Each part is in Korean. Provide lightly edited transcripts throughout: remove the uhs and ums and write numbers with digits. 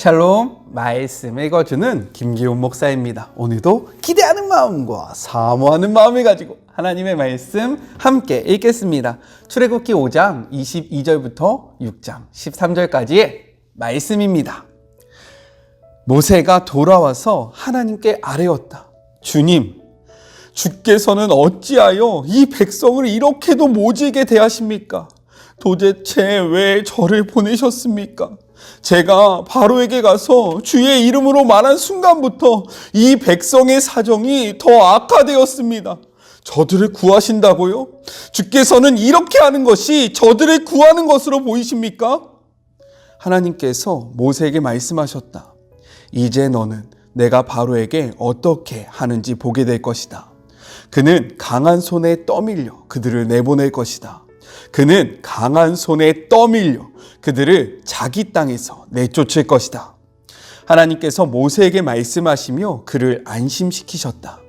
샬롬, 말씀 읽어주는 김기훈 목사입니다. 오늘도 기대하는 마음과 사모하는 마음을 가지고 하나님의 말씀 함께 읽겠습니다. 출애굽기 5장 22절부터 6장 13절까지의 말씀입니다. 모세가 돌아와서 하나님께 아뢰었다. 주님, 주께서는 어찌하여 이 백성을 이렇게도 모질게 대하십니까? 도대체 왜 저를 보내셨습니까? 제가 바로에게 가서 주의 이름으로 말한 순간부터 이 백성의 사정이 더 악화되었습니다. 저들을 구하신다고요? 주께서는 이렇게 하는 것이 저들을 구하는 것으로 보이십니까? 하나님께서 모세에게 말씀하셨다. 이제 너는 내가 바로에게 어떻게 하는지 보게 될 것이다. 그는 강한 손에 떠밀려 그들을 내보낼 것이다. 그는 강한 손에 떠밀려 그들을 자기 땅에서 내쫓을 것이다. 하나님께서 모세에게 말씀하시며 그를 안심시키셨다.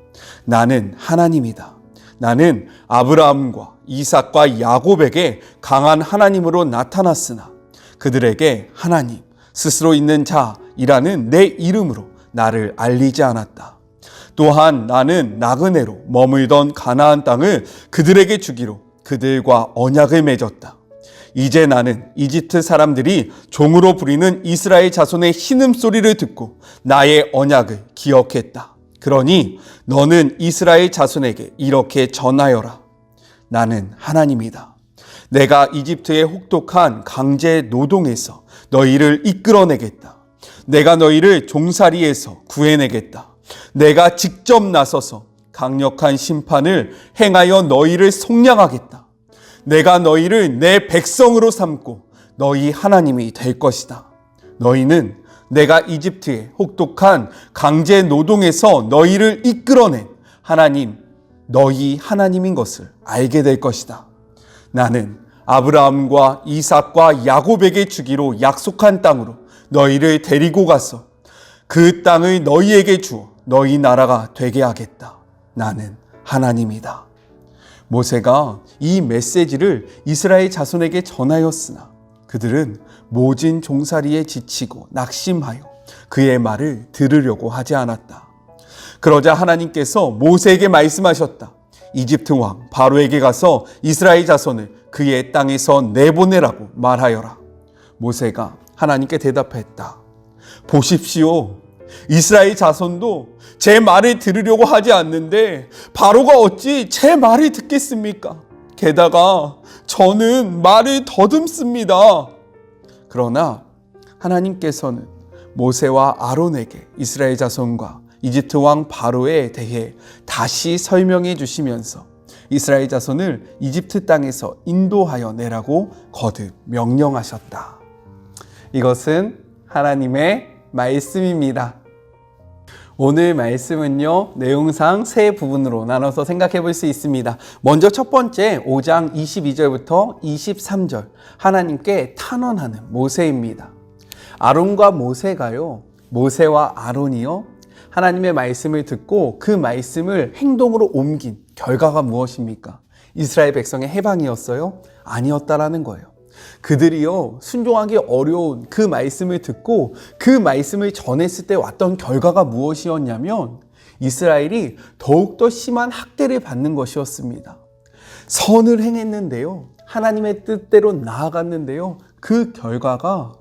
나는 하나님이다. 나는 아브라함과 이삭과 야곱에게 강한 하나님으로 나타났으나 그들에게 하나님, 스스로 있는 자이라는 내 이름으로 나를 알리지 않았다. 또한 나는 나그네로 머물던 가나안 땅을 그들에게 주기로 그들과 언약을 맺었다. 이제 나는 이집트 사람들이 종으로 부리는 이스라엘 자손의 신음소리를 듣고 나의 언약을 기억했다. 그러니 너는 이스라엘 자손에게 이렇게 전하여라. 나는 하나님이다. 내가 이집트의 혹독한 강제 노동에서 너희를 이끌어내겠다. 내가 너희를 종살이에서 구해내겠다. 내가 직접 나서서 강력한 심판을 행하여 너희를 속량하겠다. 내가 너희를 내 백성으로 삼고 너희 하나님이 될 것이다. 너희는 내가 이집트의 혹독한 강제 노동에서 너희를 이끌어낸 하나님, 너희 하나님인 것을 알게 될 것이다. 나는 아브라함과 이삭과 야곱에게 주기로 약속한 땅으로 너희를 데리고 가서 그 땅을 너희에게 주어 너희 나라가 되게 하겠다. 나는 하나님이다. 모세가 이 메시지를 이스라엘 자손에게 전하였으나 그들은 모진 종살이에 지치고 낙심하여 그의 말을 들으려고 하지 않았다. 그러자 하나님께서 모세에게 말씀하셨다. 이집트 왕 바로에게 가서 이스라엘 자손을 그의 땅에서 내보내라고 말하여라. 모세가 하나님께 대답했다. 보십시오. 이스라엘 자손도 제 말을 들으려고 하지 않는데 바로가 어찌 제 말을 듣겠습니까? 게다가 저는 말을 더듬습니다. 그러나 하나님께서는 모세와 아론에게 이스라엘 자손과 이집트 왕 바로에 대해 다시 설명해 주시면서 이스라엘 자손을 이집트 땅에서 인도하여 내라고 거듭 명령하셨다. 이것은 하나님의 말씀입니다. 오늘 말씀은요, 내용상 세 부분으로 나눠서 생각해 볼 수 있습니다. 먼저 첫 번째 5장 22절부터 23절 하나님께 탄원하는 모세입니다. 아론과 모세가요, 모세와 아론이요, 하나님의 말씀을 듣고 그 말씀을 행동으로 옮긴 결과가 무엇입니까? 이스라엘 백성의 해방이었어요? 아니었다라는 거예요. 그들이요, 순종하기 어려운 그 말씀을 듣고 그 말씀을 전했을 때 왔던 결과가 무엇이었냐면 이스라엘이 더욱더 심한 학대를 받는 것이었습니다. 선을 행했는데요, 하나님의 뜻대로 나아갔는데요, 그 결과가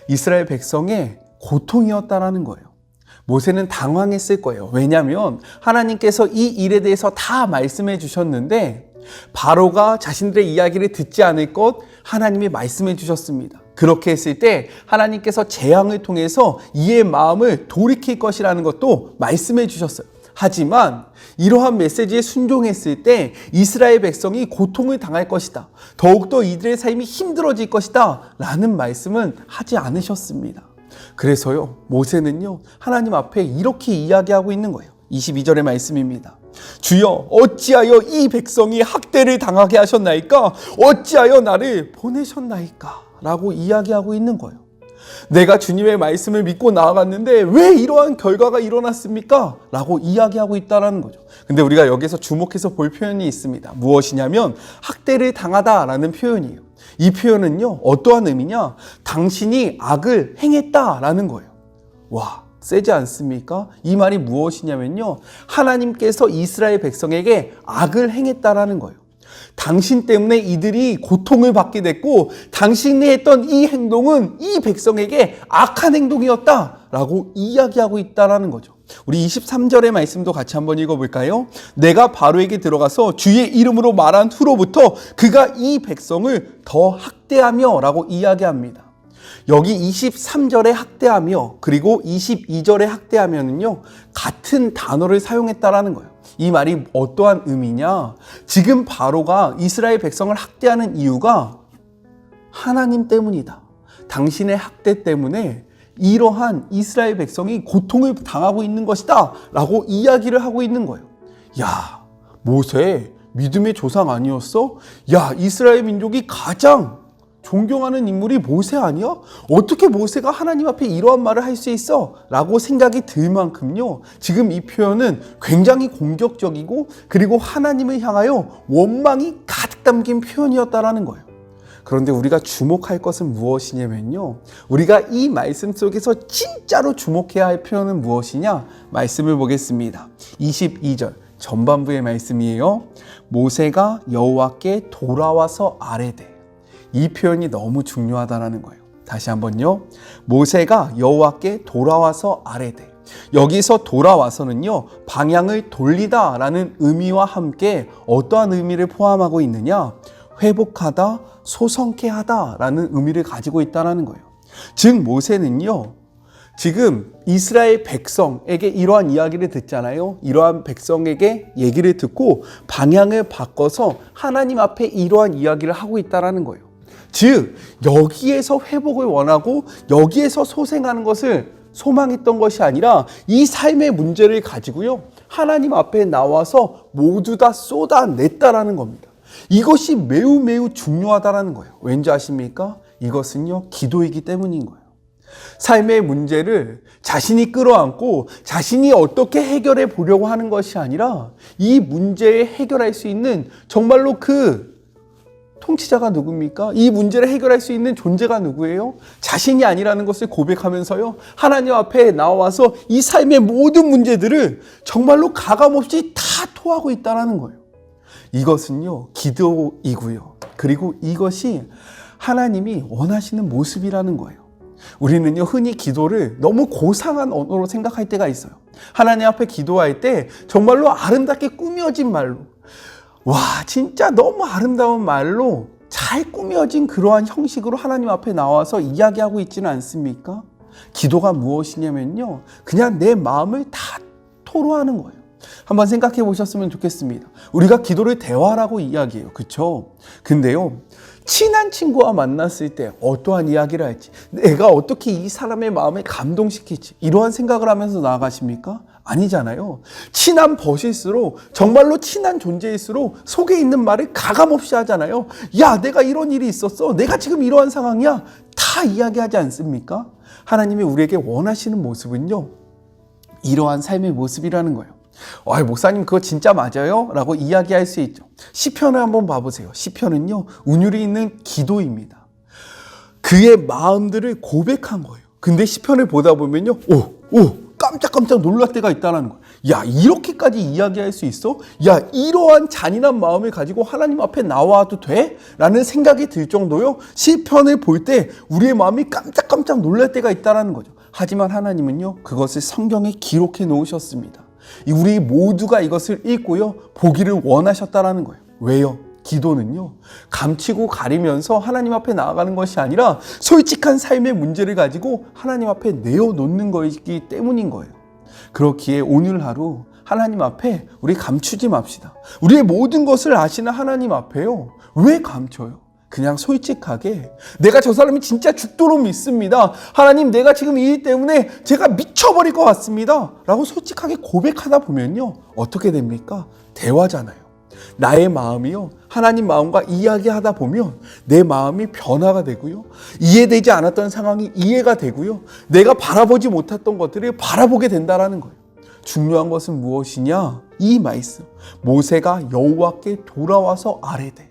이스라엘 백성의 고통이었다라는 거예요. 모세는 당황했을 거예요. 왜냐하면 하나님께서 이 일에 대해서 다 말씀해 주셨는데 바로가 자신들의 이야기를 듣지 않을 것 하나님이 말씀해 주셨습니다. 그렇게 했을 때 하나님께서 재앙을 통해서 이의 마음을 돌이킬 것이라는 것도 말씀해 주셨어요. 하지만 이러한 메시지에 순종했을 때 이스라엘 백성이 고통을 당할 것이다. 더욱더 이들의 삶이 힘들어질 것이다. 라는 말씀은 하지 않으셨습니다. 그래서요, 모세는요, 하나님 앞에 이렇게 이야기하고 있는 거예요. 22절의 말씀입니다. 주여, 어찌하여 이 백성이 학대를 당하게 하셨나이까? 어찌하여 나를 보내셨나이까? 라고 이야기하고 있는 거예요. 내가 주님의 말씀을 믿고 나아갔는데 왜 이러한 결과가 일어났습니까? 라고 이야기하고 있다는 거죠. 근데 우리가 여기서 주목해서 볼 표현이 있습니다. 무엇이냐면 학대를 당하다라는 표현이에요. 이 표현은요, 어떠한 의미냐? 당신이 악을 행했다라는 거예요. 와, 세지 않습니까? 이 말이 무엇이냐면요, 하나님께서 이스라엘 백성에게 악을 행했다라는 거예요. 당신 때문에 이들이 고통을 받게 됐고, 당신이 했던 이 행동은 이 백성에게 악한 행동이었다라고 이야기하고 있다라는 거죠. 우리 23절의 말씀도 같이 한번 읽어볼까요? 내가 바로에게 들어가서 주의 이름으로 말한 후로부터 그가 이 백성을 더 학대하며 라고 이야기합니다. 여기 23절에 학대하며 그리고 22절에 학대하면은요, 같은 단어를 사용했다라는 거예요. 이 말이 어떠한 의미냐? 지금 바로가 이스라엘 백성을 학대하는 이유가 하나님 때문이다. 당신의 학대 때문에 이러한 이스라엘 백성이 고통을 당하고 있는 것이다 라고 이야기를 하고 있는 거예요. 야, 모세 믿음의 조상 아니었어? 야, 이스라엘 민족이 가장 존경하는 인물이 모세 아니야? 어떻게 모세가 하나님 앞에 이러한 말을 할 수 있어? 라고 생각이 들 만큼요, 지금 이 표현은 굉장히 공격적이고 그리고 하나님을 향하여 원망이 가득 담긴 표현이었다라는 거예요. 그런데 우리가 주목할 것은 무엇이냐면요, 우리가 이 말씀 속에서 진짜로 주목해야 할 표현은 무엇이냐? 말씀을 보겠습니다. 22절 전반부의 말씀이에요. 모세가 여호와께 돌아와서 아뢰되. 이 표현이 너무 중요하다는 거예요. 다시 한번요. 모세가 여호와께 돌아와서 아뢰되. 여기서 돌아와서는요, 방향을 돌리다라는 의미와 함께 어떠한 의미를 포함하고 있느냐? 회복하다, 소성케 하다라는 의미를 가지고 있다는 거예요. 즉 모세는요, 지금 이스라엘 백성에게 이러한 이야기를 듣잖아요. 이러한 백성에게 얘기를 듣고 방향을 바꿔서 하나님 앞에 이러한 이야기를 하고 있다는 거예요. 즉 여기에서 회복을 원하고 여기에서 소생하는 것을 소망했던 것이 아니라 이 삶의 문제를 가지고요, 하나님 앞에 나와서 모두 다 쏟아냈다라는 겁니다. 이것이 매우 매우 중요하다라는 거예요. 왠지 아십니까? 이것은요, 기도이기 때문인 거예요. 삶의 문제를 자신이 끌어안고 자신이 어떻게 해결해 보려고 하는 것이 아니라 이 문제에 해결할 수 있는 정말로 그 통치자가 누굽니까? 이 문제를 해결할 수 있는 존재가 누구예요? 자신이 아니라는 것을 고백하면서요, 하나님 앞에 나와서 이 삶의 모든 문제들을 정말로 가감없이 다 토하고 있다는 거예요. 이것은요, 기도이고요. 그리고 이것이 하나님이 원하시는 모습이라는 거예요. 우리는요, 흔히 기도를 너무 고상한 언어로 생각할 때가 있어요. 하나님 앞에 기도할 때 정말로 아름답게 꾸며진 말로, 와, 진짜 너무 아름다운 말로 잘 꾸며진 그러한 형식으로 하나님 앞에 나와서 이야기하고 있지는 않습니까? 기도가 무엇이냐면요, 그냥 내 마음을 다 토로하는 거예요. 한번 생각해 보셨으면 좋겠습니다. 우리가 기도를 대화라고 이야기해요. 그렇죠? 근데요, 친한 친구와 만났을 때 어떠한 이야기를 할지, 내가 어떻게 이 사람의 마음을 감동시킬지, 이러한 생각을 하면서 나아가십니까? 아니잖아요. 친한 벗일수록, 정말로 친한 존재일수록 속에 있는 말을 가감없이 하잖아요. 야, 내가 이런 일이 있었어. 내가 지금 이러한 상황이야. 다 이야기하지 않습니까? 하나님이 우리에게 원하시는 모습은요, 이러한 삶의 모습이라는 거예요. 목사님 그거 진짜 맞아요? 라고 이야기할 수 있죠. 시편을 한번 봐보세요. 시편은요, 운율이 있는 기도입니다. 그의 마음들을 고백한 거예요. 근데 시편을 보다 보면요, 깜짝깜짝 놀랄 때가 있다는 거예요. 야, 이렇게까지 이야기할 수 있어? 야, 이러한 잔인한 마음을 가지고 하나님 앞에 나와도 돼? 라는 생각이 들 정도요, 시편을 볼 때 우리의 마음이 깜짝깜짝 놀랄 때가 있다는 거죠. 하지만 하나님은요, 그것을 성경에 기록해 놓으셨습니다. 우리 모두가 이것을 읽고요, 보기를 원하셨다라는 거예요. 왜요? 기도는요, 감추고 가리면서 하나님 앞에 나아가는 것이 아니라 솔직한 삶의 문제를 가지고 하나님 앞에 내어놓는 것이기 때문인 거예요. 그렇기에 오늘 하루 하나님 앞에 우리 감추지 맙시다. 우리의 모든 것을 아시는 하나님 앞에요, 왜 감춰요? 그냥 솔직하게, 내가 저 사람이 진짜 죽도록 믿습니다. 하나님, 내가 지금 이 일 때문에 제가 미쳐버릴 것 같습니다. 라고 솔직하게 고백하다 보면요, 어떻게 됩니까? 대화잖아요. 나의 마음이요, 하나님 마음과 이야기하다 보면 내 마음이 변화가 되고요, 이해되지 않았던 상황이 이해가 되고요, 내가 바라보지 못했던 것들을 바라보게 된다는 거예요. 중요한 것은 무엇이냐? 이 말씀, 모세가 여호와께 돌아와서 아뢰되.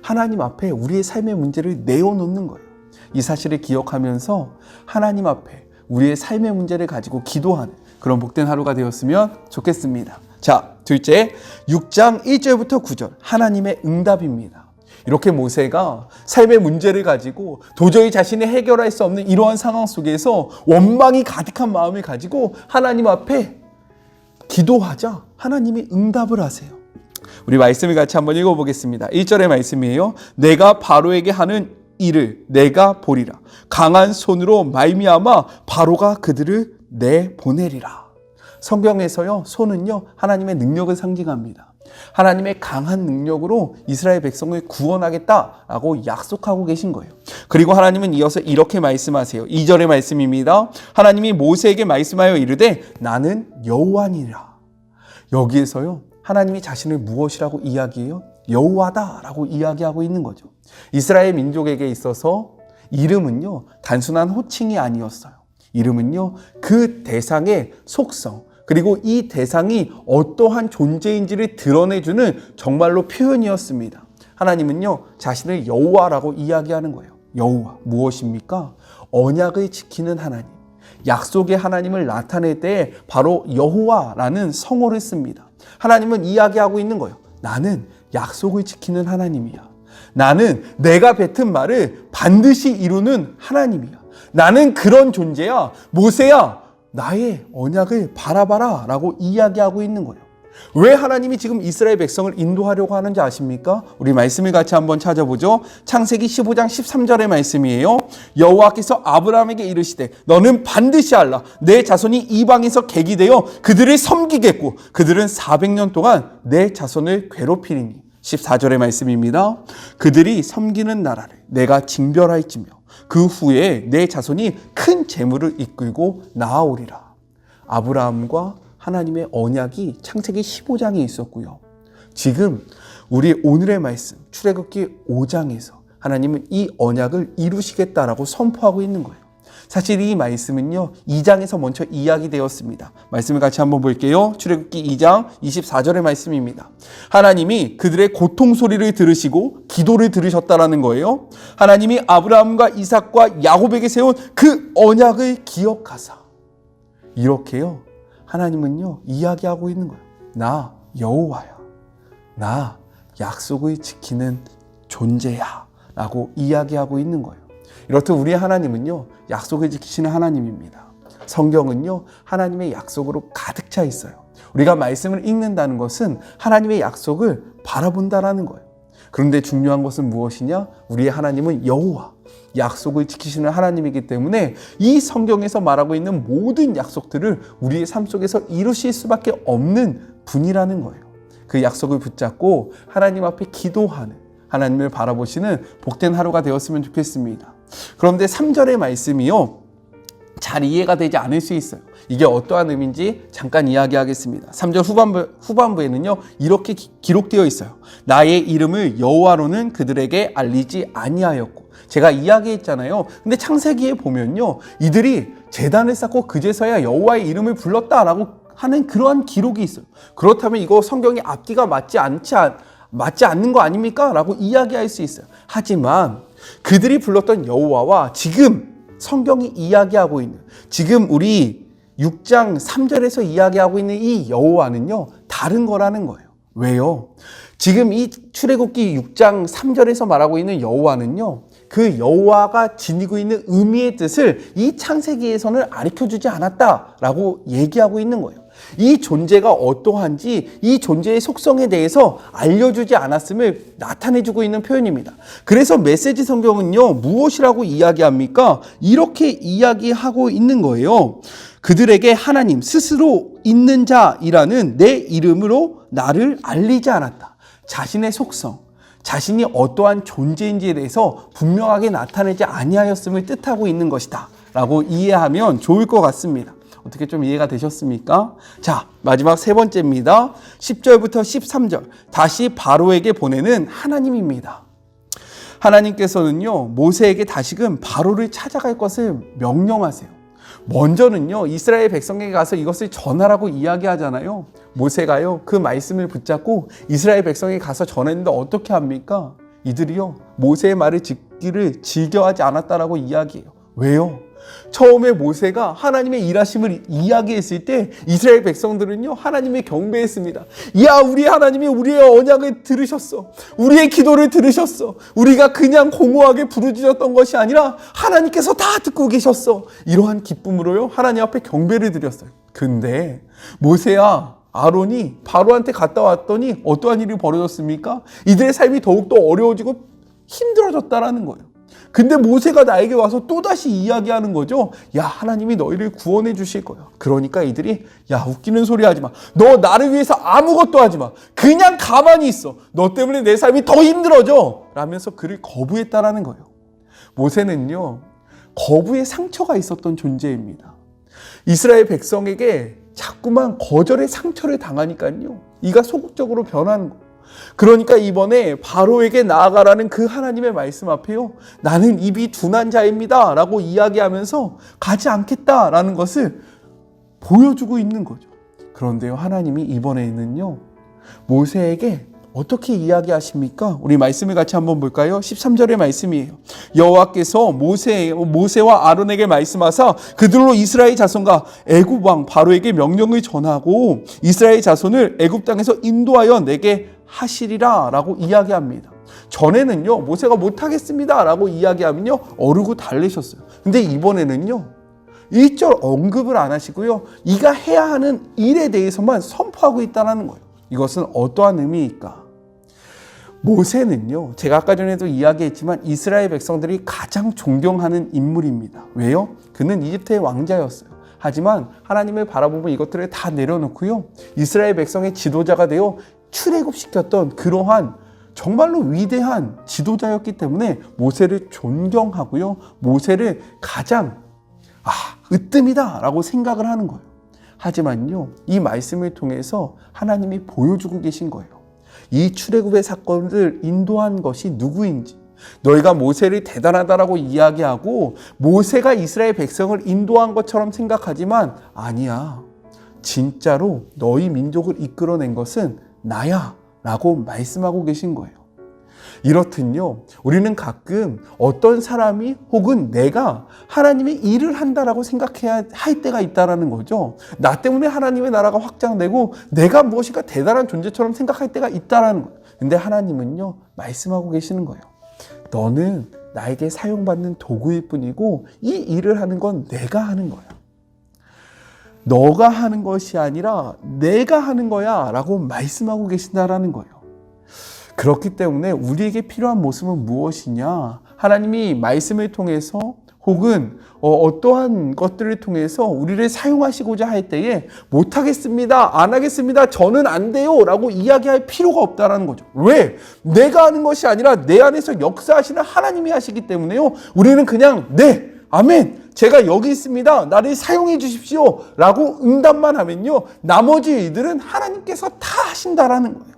하나님 앞에 우리의 삶의 문제를 내어놓는 거예요. 이 사실을 기억하면서 하나님 앞에 우리의 삶의 문제를 가지고 기도하는 그런 복된 하루가 되었으면 좋겠습니다. 자, 둘째, 6장 1절부터 9절 하나님의 응답입니다. 이렇게 모세가 삶의 문제를 가지고 도저히 자신이 해결할 수 없는 이러한 상황 속에서 원망이 가득한 마음을 가지고 하나님 앞에 기도하자 하나님이 응답을 하세요. 우리 말씀을 같이 한번 읽어보겠습니다. 1절의 말씀이에요. 내가 바로에게 하는 일을 내가 보리라. 강한 손으로 말미암아 바로가 그들을 내보내리라. 성경에서요, 손은요 하나님의 능력을 상징합니다. 하나님의 강한 능력으로 이스라엘 백성을 구원하겠다라고 약속하고 계신 거예요. 그리고 하나님은 이어서 이렇게 말씀하세요. 2절의 말씀입니다. 하나님이 모세에게 말씀하여 이르되 나는 여호와니라. 여기에서요 하나님이 자신을 무엇이라고 이야기해요? 여호와다라고 이야기하고 있는 거죠. 이스라엘 민족에게 있어서 이름은요 단순한 호칭이 아니었어요. 이름은요 그 대상의 속성, 그리고 이 대상이 어떠한 존재인지를 드러내주는 정말로 표현이었습니다. 하나님은요 자신을 여호와라고 이야기하는 거예요. 여호와 무엇입니까? 언약을 지키는 하나님, 약속의 하나님을 나타낼 때 바로 여호와라는 성어를 씁니다. 하나님은 이야기하고 있는 거예요. 나는 약속을 지키는 하나님이야. 나는 내가 뱉은 말을 반드시 이루는 하나님이야. 나는 그런 존재야. 모세야, 나의 언약을 바라봐라 라고 이야기하고 있는 거예요. 왜 하나님이 지금 이스라엘 백성을 인도하려고 하는지 아십니까? 우리 말씀을 같이 한번 찾아보죠. 창세기 15장 13절의 말씀이에요. 여호와께서 아브라함에게 이르시되 너는 반드시 알라. 내 자손이 이방에서 객이 되어 그들을 섬기겠고 그들은 400년 동안 내 자손을 괴롭히리니. 14절의 말씀입니다. 그들이 섬기는 나라를 내가 징별할지며 그 후에 내 자손이 큰 재물을 이끌고 나아오리라. 아브라함과 하나님의 언약이 창세기 15장에 있었고요. 지금 우리 오늘의 말씀 출애굽기 5장에서 하나님은 이 언약을 이루시겠다라고 선포하고 있는 거예요. 사실 이 말씀은요 2장에서 먼저 이야기되었습니다. 말씀을 같이 한번 볼게요. 출애굽기 2장 24절의 말씀입니다. 하나님이 그들의 고통 소리를 들으시고 기도를 들으셨다라는 거예요. 하나님이 아브라함과 이삭과 야곱에게 세운 그 언약을 기억하사. 이렇게요 하나님은요 이야기하고 있는 거예요. 나 여호와야. 나 약속을 지키는 존재야 라고 이야기하고 있는 거예요. 이렇듯 우리의 하나님은요 약속을 지키시는 하나님입니다. 성경은요 하나님의 약속으로 가득 차 있어요. 우리가 말씀을 읽는다는 것은 하나님의 약속을 바라본다라는 거예요. 그런데 중요한 것은 무엇이냐? 우리의 하나님은 여호와, 약속을 지키시는 하나님이기 때문에 이 성경에서 말하고 있는 모든 약속들을 우리의 삶 속에서 이루실 수밖에 없는 분이라는 거예요. 그 약속을 붙잡고 하나님 앞에 기도하는, 하나님을 바라보시는 복된 하루가 되었으면 좋겠습니다. 그런데 3절의 말씀이요 잘 이해가 되지 않을 수 있어요. 이게 어떠한 의미인지 잠깐 이야기하겠습니다. 3절 후반부에는요 이렇게 기록되어 있어요. 나의 이름을 여호와로는 그들에게 알리지 아니하였고. 제가 이야기했잖아요. 근데 창세기에 보면요 이들이 제단을 쌓고 그제서야 여호와의 이름을 불렀다라고 하는 그러한 기록이 있어요. 그렇다면 이거 성경이 앞뒤가 맞지 않는 거 아닙니까? 라고 이야기할 수 있어요. 하지만 그들이 불렀던 여호와와 지금 성경이 이야기하고 있는, 지금 우리 6장 3절에서 이야기하고 있는 이 여호와는요 다른 거라는 거예요. 왜요? 지금 이 출애굽기 6장 3절에서 말하고 있는 여호와는요 그 여호와가 지니고 있는 의미의 뜻을 이 창세기에서는 가르쳐주지 않았다라고 얘기하고 있는 거예요. 이 존재가 어떠한지, 이 존재의 속성에 대해서 알려주지 않았음을 나타내주고 있는 표현입니다. 그래서 메시지 성경은요 무엇이라고 이야기합니까? 이렇게 이야기하고 있는 거예요. 그들에게 하나님 스스로 있는 자이라는 내 이름으로 나를 알리지 않았다. 자신의 속성, 자신이 어떠한 존재인지에 대해서 분명하게 나타내지 아니하였음을 뜻하고 있는 것이다 라고 이해하면 좋을 것 같습니다. 어떻게 좀 이해가 되셨습니까? 자, 마지막 세 번째입니다. 10절부터 13절 다시 바로에게 보내는 하나님입니다. 하나님께서는요 모세에게 다시금 바로를 찾아갈 것을 명령하세요. 먼저는요 이스라엘 백성에게 가서 이것을 전하라고 이야기하잖아요. 모세가요 그 말씀을 붙잡고 이스라엘 백성에게 가서 전했는데 어떻게 합니까? 이들이요 모세의 말을 듣기를 즐겨하지 않았다라고 이야기해요. 왜요? 처음에 모세가 하나님의 일하심을 이야기했을 때 이스라엘 백성들은요, 하나님을 경배했습니다. 야, 우리 하나님이 우리의 언약을 들으셨어. 우리의 기도를 들으셨어. 우리가 그냥 공허하게 부르짖었던 것이 아니라 하나님께서 다 듣고 계셨어. 이러한 기쁨으로요, 하나님 앞에 경배를 드렸어요. 근데 모세야, 아론이 바로한테 갔다 왔더니 어떠한 일이 벌어졌습니까? 이들의 삶이 더욱더 어려워지고 힘들어졌다라는 거예요. 근데 모세가 나에게 와서 또다시 이야기하는 거죠. 야, 하나님이 너희를 구원해 주실 거야. 그러니까 이들이, 야, 웃기는 소리 하지 마. 너 나를 위해서 아무것도 하지 마. 그냥 가만히 있어. 너 때문에 내 삶이 더 힘들어져. 라면서 그를 거부했다라는 거예요. 모세는요, 거부의 상처가 있었던 존재입니다. 이스라엘 백성에게 자꾸만 거절의 상처를 당하니까요, 이가 소극적으로 변하는 거예요. 그러니까 이번에 바로에게 나아가라는 그 하나님의 말씀 앞에요, 나는 입이 둔한 자입니다 라고 이야기하면서 가지 않겠다라는 것을 보여주고 있는 거죠. 그런데요, 하나님이 이번에는요, 모세에게 어떻게 이야기하십니까? 우리 말씀을 같이 한번 볼까요? 13절의 말씀이에요. 여호와께서 모세와 아론에게 말씀하사 그들로 이스라엘 자손과 애굽 왕 바로에게 명령을 전하고 이스라엘 자손을 애굽 땅에서 인도하여 내게 하시리라 라고 이야기합니다. 전에는요, 모세가 못하겠습니다 라고 이야기하면요, 어르고 달래셨어요. 근데 이번에는요, 1절 언급을 안 하시고요, 이가 해야 하는 일에 대해서만 선포하고 있다는 거예요. 이것은 어떠한 의미일까? 모세는요, 제가 아까 전에도 이야기했지만 이스라엘 백성들이 가장 존경하는 인물입니다. 왜요? 그는 이집트의 왕자였어요. 하지만 하나님을 바라보면 이것들을 다 내려놓고요, 이스라엘 백성의 지도자가 되어 출애굽시켰던 그러한 정말로 위대한 지도자였기 때문에 모세를 존경하고요, 모세를 가장 으뜸이다 라고 생각을 하는 거예요. 하지만요, 이 말씀을 통해서 하나님이 보여주고 계신 거예요. 이 출애굽의 사건을 인도한 것이 누구인지. 너희가 모세를 대단하다라고 이야기하고 모세가 이스라엘 백성을 인도한 것처럼 생각하지만 아니야. 진짜로 너희 민족을 이끌어낸 것은 나야 라고 말씀하고 계신 거예요. 이렇듯요, 우리는 가끔 어떤 사람이 혹은 내가 하나님의 일을 한다라고 생각해야 할 때가 있다라는 거죠. 나 때문에 하나님의 나라가 확장되고 내가 무엇인가 대단한 존재처럼 생각할 때가 있다라는 거예요. 근데 하나님은요, 말씀하고 계시는 거예요. 너는 나에게 사용받는 도구일 뿐이고 이 일을 하는 건 내가 하는 거야. 너가 하는 것이 아니라 내가 하는 거야 라고 말씀하고 계신다라는 거예요. 그렇기 때문에 우리에게 필요한 모습은 무엇이냐? 하나님이 말씀을 통해서 혹은 어떠한 것들을 통해서 우리를 사용하시고자 할 때에 못하겠습니다, 안 하겠습니다, 저는 안 돼요 라고 이야기할 필요가 없다는 거죠. 왜? 내가 하는 것이 아니라 내 안에서 역사하시는 하나님이 하시기 때문에요, 우리는 그냥 네, 아멘, 제가 여기 있습니다, 나를 사용해 주십시오 라고 응답만 하면요, 나머지 일들은 하나님께서 다 하신다라는 거예요.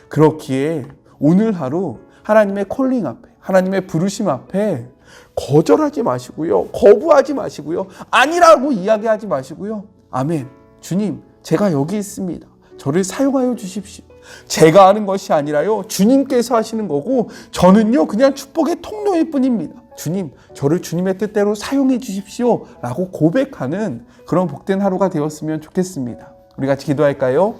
그렇기에 오늘 하루 하나님의 콜링 앞에, 하나님의 부르심 앞에 거절하지 마시고요, 거부하지 마시고요, 아니라고 이야기하지 마시고요, 아멘, 주님 제가 여기 있습니다, 저를 사용하여 주십시오. 제가 하는 것이 아니라요, 주님께서 하시는 거고 저는요 그냥 축복의 통로일 뿐입니다. 주님, 저를 주님의 뜻대로 사용해 주십시오 라고 고백하는 그런 복된 하루가 되었으면 좋겠습니다. 우리 같이 기도할까요?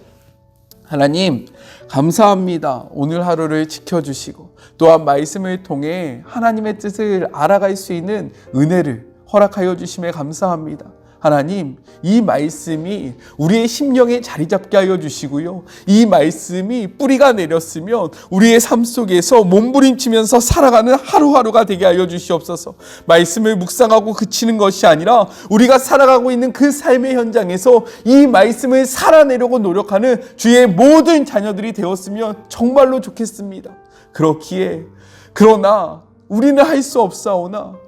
하나님, 감사합니다. 오늘 하루를 지켜주시고 또한 말씀을 통해 하나님의 뜻을 알아갈 수 있는 은혜를 허락하여 주심에 감사합니다. 하나님, 이 말씀이 우리의 심령에 자리 잡게 하여 주시고요, 이 말씀이 뿌리가 내렸으면 우리의 삶 속에서 몸부림치면서 살아가는 하루하루가 되게 하여 주시옵소서. 말씀을 묵상하고 그치는 것이 아니라 우리가 살아가고 있는 그 삶의 현장에서 이 말씀을 살아내려고 노력하는 주의 모든 자녀들이 되었으면 정말로 좋겠습니다. 그렇기에 그러나 우리는 할 수 없사오나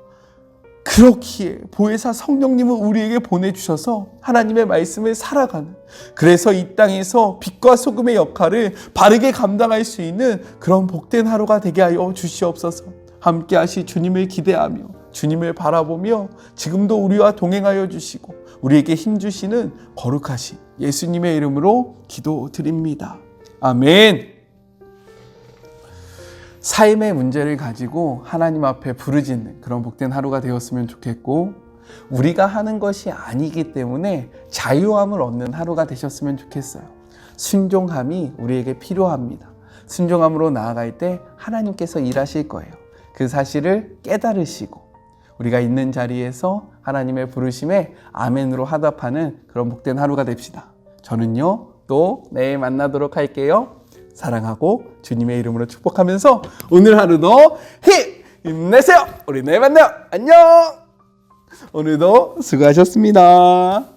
그렇기에 보혜사 성령님을 우리에게 보내주셔서 하나님의 말씀을 살아가는, 그래서 이 땅에서 빛과 소금의 역할을 바르게 감당할 수 있는 그런 복된 하루가 되게 하여 주시옵소서. 함께 하시 주님을 기대하며 주님을 바라보며 지금도 우리와 동행하여 주시고 우리에게 힘주시는 거룩하신 예수님의 이름으로 기도드립니다. 아멘. 삶의 문제를 가지고 하나님 앞에 부르짖는 그런 복된 하루가 되었으면 좋겠고, 우리가 하는 것이 아니기 때문에 자유함을 얻는 하루가 되셨으면 좋겠어요. 순종함이 우리에게 필요합니다. 순종함으로 나아갈 때 하나님께서 일하실 거예요. 그 사실을 깨달으시고 우리가 있는 자리에서 하나님의 부르심에 아멘으로 화답하는 그런 복된 하루가 됩시다. 저는요, 또 내일 만나도록 할게요. 사랑하고 주님의 이름으로 축복하면서 오늘 하루도 힘내세요. 우리 내일 만나요. 안녕. 오늘도 수고하셨습니다.